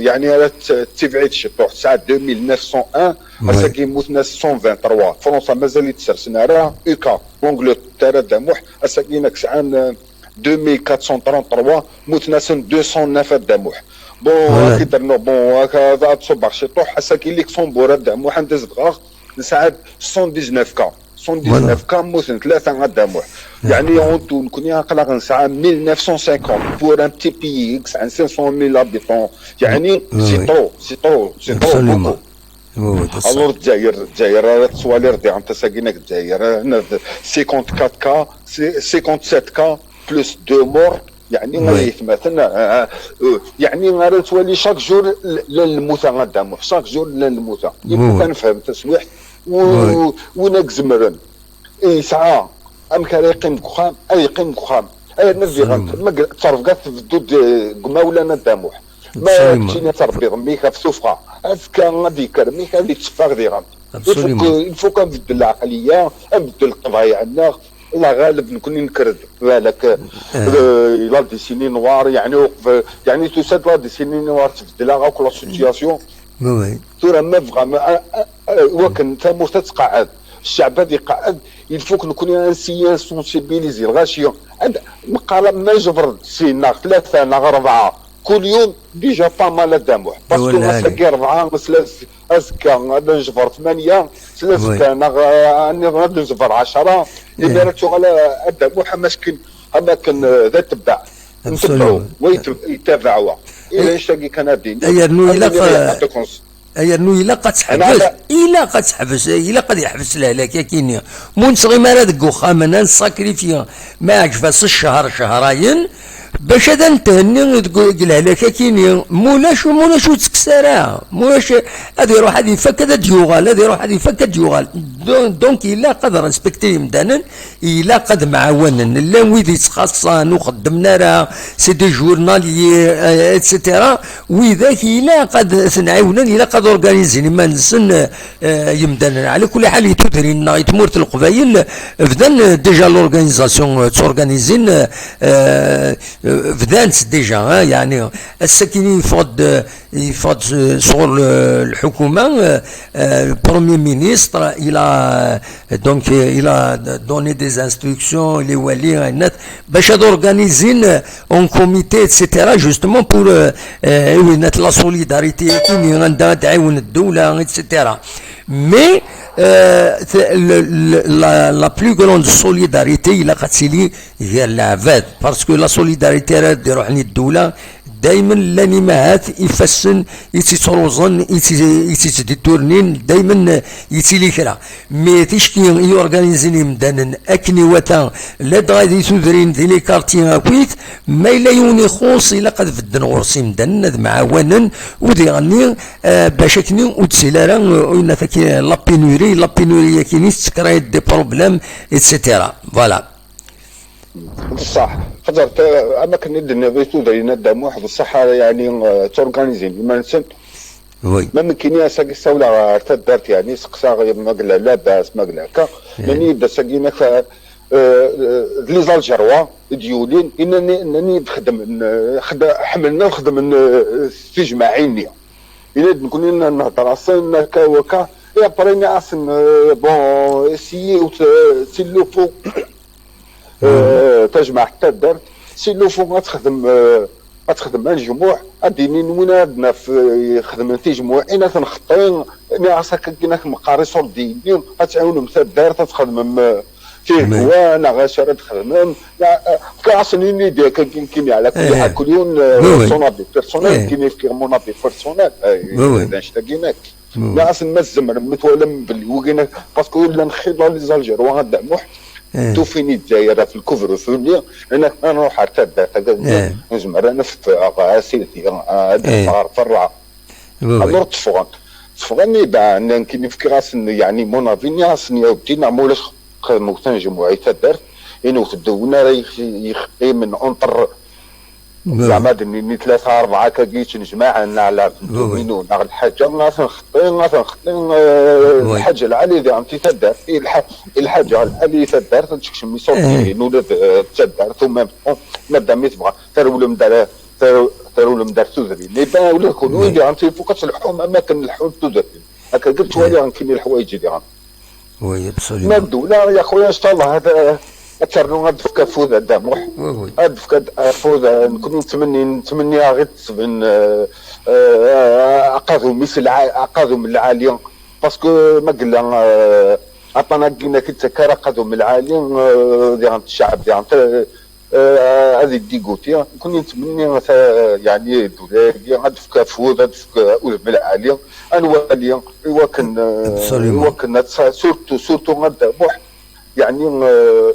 يعني تبعد شي طوح تسعة 2901 اساكي موسناس 123 فرنسا مازال تسرسنا راه اوكا لونجلتير دموح اساكيناك سعان 2433 موسناس 209 دموح بون كي درنا بون هكا تصبح شي طوح اساكي ليكسمبور دموح ندز دغاغ نساعد 119 كا 119 كا مثلا ثلاثة غداموح يعني اونتو نكون قلق نساعة 1950 بور ان بتي بيي عن 500,000 هابيتون يعني سي طرو بوكو الور الجزائر راه تصوالير دي انت ساكينك الجزائر 54 كا 57 كا بلس 2 مور يعني غادي مثلا يعني غادي تولي شاك جور للموتى غداموح شاك جور للموتى يمكن كنفهم تسويح وناك زمرن اي ساعه ام كان يقيم بخام اي يقيم بخام اي نزي ما تصرف كاع في الدود قماولا داموح ما تجيني تربي ميكا في سفره اسكا غادي كرمي غادي تشفاق دي غام الفو كنبدل العقليه نبدل القضايا عندنا الله غالب نكون نكرد بالك لا ديسيني نوار يعني وقف يعني توسات لا ديسيني نوار تبدلها غاك لا سيتياسيون وي ترى ما بغا وكن ثمو تتقعد الشعب هذا يقعد يلفوك نكون انسيان سونسيبيليزي الغاشيه مقاله ما جبر سينا 3 أنا 4 كل يوم ديجا با مال داموح باسكو مساكي 4 مسلاس ازكى غادي نجبر 8 سلاس انا غادي نجبر 10 اللي راه على داموح مسكين هذا كان ذا تبع نتبعوا ويتابعوا الى شاكي كندين ايرنو الا قد تحبس الا قد يحبس لهلاك كينيا مون صغي ما دك وخا انا نساكريفيا ما عجبس الشهر شهرين باش هذا نتهني تقول هلاك كينيا مولاش تكسرها مولاش هذا يروح هذا يفك هذا ديوغال هذا يروح هذا يفك ديوغال دونك الا قد ريسبكتي مدانا الا قد معاونا لا ويدي تخصصان وخدمنا راه سي دي جورنالي اتسيتيرا وذاك الا قد نعاونا الا قد اورغانيزيني ما نسن يمدانا على كل حال يتدري لنا يتمورت القبايل بدان ديجا لورغانيزاسيون تورغانيزين بدانت ديجا يعني الساكنين يفض صغر الحكومه البروميير مينيستر الى دونك الى دوني دي انستركسيون لي والي باش اورغانيزين اون كوميتي اتسيتيرا جوستومون بور وينات لا سوليداريتي كي عندها تعاون الدوله اتسيتيرا مي la plus grande solidarité il a قتلي هي العباد باسكو لا سوليداريتي راه ديرو حني الدوله دائما الانماءات يفسن يتروزن يتديتورنين دائما يتيلي كرا مي تشكي يورغانيزيني مدانا اكني وتا لا غادي تدرين دي لي كارتي اكويت ما الا يوني خوص الا قد فدن غرسي مدانا معاونا ودي غني باش كني وتسيلارا وين فكي لا بينوري كاينين سكرايت دي بروبليم اتسيتيرا فوالا بصح حضرت اماكن ندنا بيتو درينا داموح بصح يعني تورغانيزين ما نسن وي ما ممكن ساقي السوله تدارت يعني سقسا ما قال لا باس ما قال هكا يعني يبدا ساقينا لي زالجروا ديولين انني نخدم حملنا نخدم في جماعيني الا نكون نهضر اصلا هكا وكا يا بريني اصلا بون سي لو فو تجمع حتى درت سي لو فو غتخدم غتخدم مع الجموع غاديين وين عندنا في خدمتي جموعين تنخطين عساك كاينك مقارصور ديالي غتعاونهم حتى الدار تخدم فيه هو انا غاشر تخدم كاسنين ديالك كاين على كل حال كل يوم سونابي بيرسونيل كاين في مونابي بيرسونيل داش تاكينك ناس المزمر متولم باللي وكاين باسكو لا نخيض لي زالجير وغدا محت تو فيني الجزائر في الكفر وفي انا نروح حتى الدار نجمع انا في غاسيلتي فرع الور تفغني بان كاين في كراس يعني مونافينيا سنيا ودي نعمولاش خدمو تنجمعي حتى الدار انو تدونا يخي من اونطر زعما دني 3 4 كاكيت نجمع على دومينو ناخذ الحاجه نخطي الحاجه العاليه ديال عمتي تدار الحاجه العاليه تدار تشكش ميصوتي نولد تدار ثم نبدا مي تبغى ترول مدار تدري لي با ولا كونوا ديال عمتي فوقاش الحوم اماكن الحوم تدري هكا قلت شويه كاين الحوايج ديالهم وي بصولي ما الدوله يا خويا ان شاء الله هذا أترنو غاد فكا فوز الدموح غاد فكا فوز نكون نتمني غير تسبن أقاذو مثل أقاذو من العالية باسكو ما قلنا عطانا كينا كنت كارا قاذو من العالية ديال الشعب ديال هذه ديكوتي كنت نتمني يعني الدولة غاد فكا فوز غاد فكا من العالية أنوالية وكن سورتو غاد دموح يعني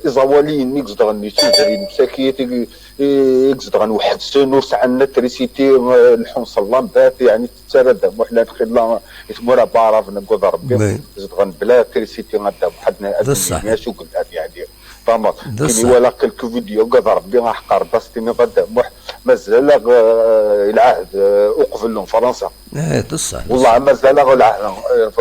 إزوالين ميكزدغن يتوزرين مساكية يكزدغن واحد سنو سعنا تريسيتي الحمص اللامبات يعني تتسرد محلان خلا يتمورا بعرف نقول ربي يزدغن بلا تريسيتي غدا وحدنا أدنيا شو قلت يعني فما كيني ولا كلكو فيديو قد ربي حقار باستيني غدا مازال العهد وقف لهم فرنسا بصح والله مازال العهد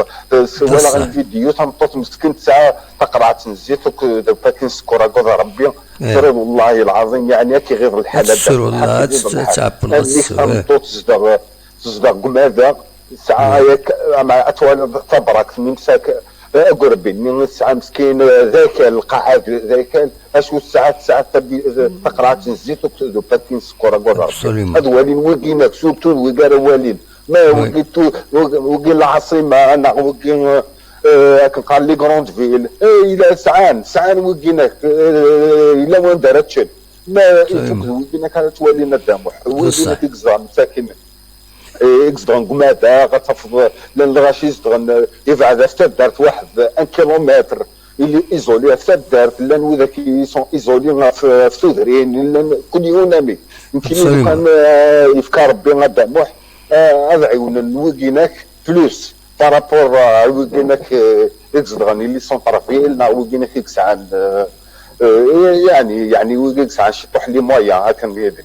ولا الفيديو تنطط مسكين ساعه تقرا تنزيت دابا كنسكر قد ربي والله العظيم يعني كي غير الحالات والله تعب النص تنطط تصدق قماذا ساعه مع اطول تبرك نمسك قربي من الساعه مسكين ذاك القاعات ذاك اشو الساعات تقرا تنزيت دابا كنسكر قد ربي هذا ولين وكينك سورتو وكار والين ما وقيتو وقي العاصمه انا وقي قال لي غروند فيل الى ساعان وقيناك الى وين دارتش ما وقيناك على تولينا الدموح وقيناك اكزام ساكن اكزدغن قماده غتفض لان الغاشي يزدغن يبعد حتى دارت واحد 1 كيلومتر اللي ايزولي حتى دارت لان وذاك يسون ايزولي في سودرين كل يونامي يمكن كان يفكر ربي الدموح هذا عيون وقيناك فلوس بارابور وقيناك اكزدغن اللي سون طرفيل وقيناك اكسعان يعني وقيناك سعان شي طوح لي مويا هاكا بيدك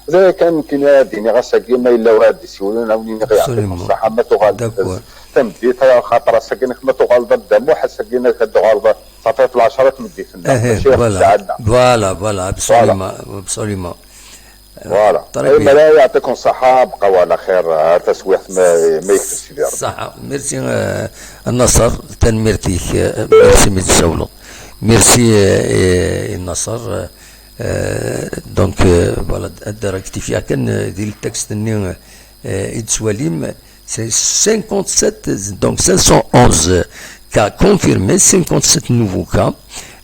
إذا كان يمكن هاديني غاساكي ما إلا وهادي سيولونا وليني غيعطيك الصحة ما تغالب تمديت خاطر ساكنك ما تغالب الدموح ساكنك تغالب صافي في العشرة تمديت فوالا بصوليما فوالا لا يعطيكم الصحة بقاو على خير تسويح ما يكتبش ديالك صحة ميرسي النصر تنميرتيك ميرسي متسولو ميرسي النصر donc voilà de rectification du texte Itzwalim c'est 57 donc 511 cas confirmés 57 nouveaux cas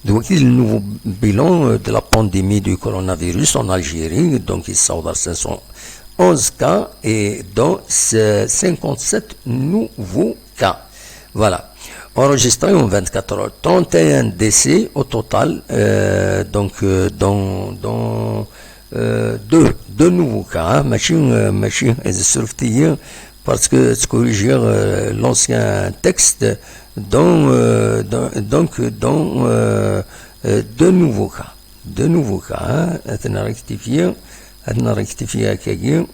donc le nouveau bilan de la pandémie du coronavirus en Algérie donc il sort à 511 cas et dont 57 nouveaux cas voilà enregistré en 24 heures, 31 décès au total, donc dans deux nouveaux cas, machine parce que tu corriger l'ancien texte dans deux nouveaux cas,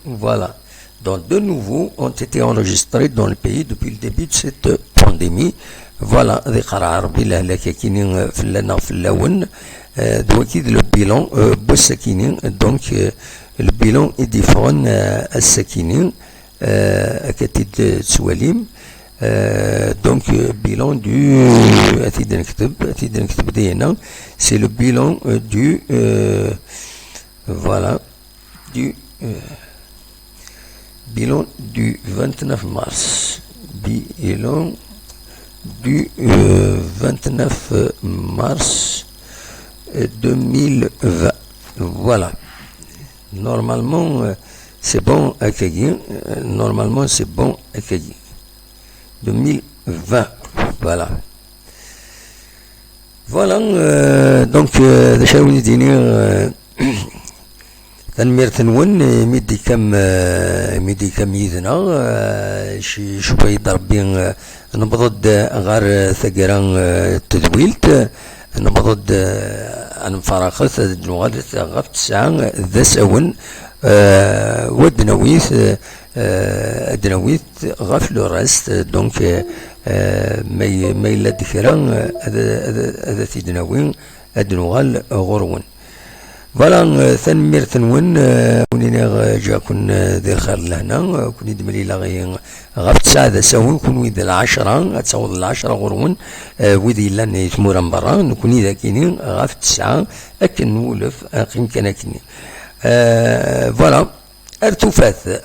voilà. Donc de nouveaux ont été enregistrés dans le pays depuis le début de cette pandémie. Voilà, le bilan donc le bilan est différent à Sakinin à Katid Tsoualim donc bilan du c'est le bilan du voilà du bilan du 29 mars. Bilan du 29 mars 2020. Voilà. Normalement, c'est bon accueilli. Normalement, c'est bon accueilli. 2020. Voilà. Voilà. Donc, دشاوني ديني تنميرت نون ميدي كم يدنا شي شويه ربي نبضد غير ثقران تدويلت نبضد عن فراغت نغاد غف الساعة ذا سون ودنويت غف لو راست دونك ما إلا ذكران هذا تيدناوين أدنوغال غرون فوالا ثنمير ثنون ونينا جاكن ذي الخير لهنا كوني دملي لاغي غف تسعة ذا سون كون ويد العشرة تصور العشرة غرون ويدي لان يتمورا برا نكوني ذاكيني غف تسعة أكن نولف أقيم كان أكني فوالا ارتفاث